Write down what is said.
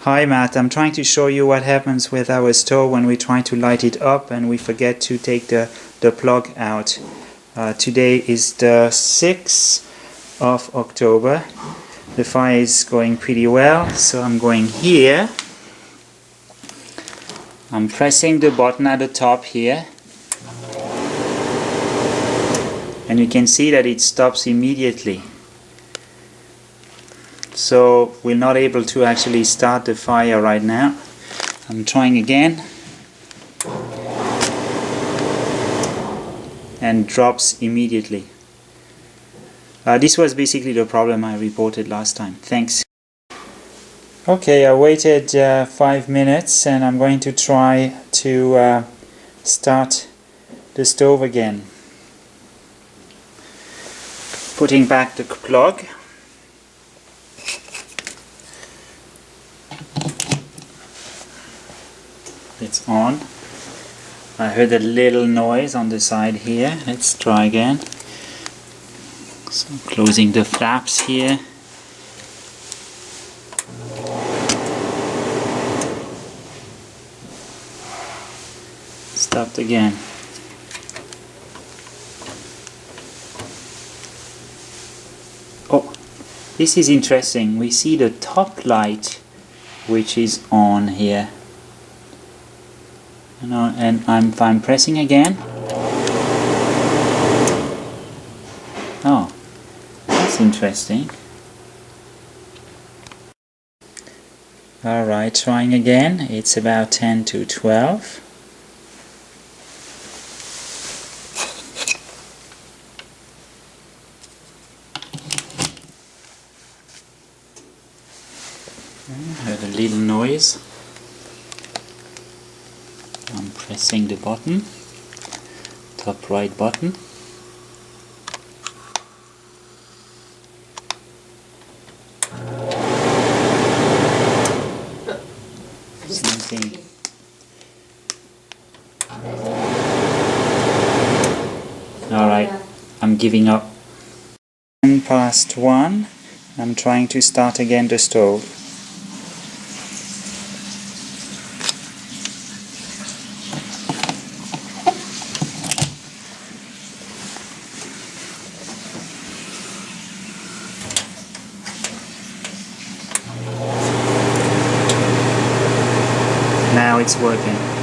Hi Matt, I'm trying to show you what happens with our stove when we try to light it up and we forget to take the plug out. Today is the 6th of October. The fire is going pretty well, so I'm going here. I'm pressing the button at the top here. And you can see that it stops immediately. So we're not able to actually start the fire right now. I'm trying again. And drops immediately. This was basically the problem I reported last time. Thanks. Okay, I waited 5 minutes and I'm going to try to start the stove again. Putting back the plug. It's on. I heard a little noise on the side here. Let's try again. So closing the flaps here. Stopped again. Oh, this is interesting. We see the top light which is on here. And I'm pressing again. Oh, that's interesting. Alright, trying again. It's about 10 to 12. Heard a little noise. I'm pressing the button, top right button. Something. Alright, I'm giving up. 1:01. I'm trying to start again the stove. Now it's working.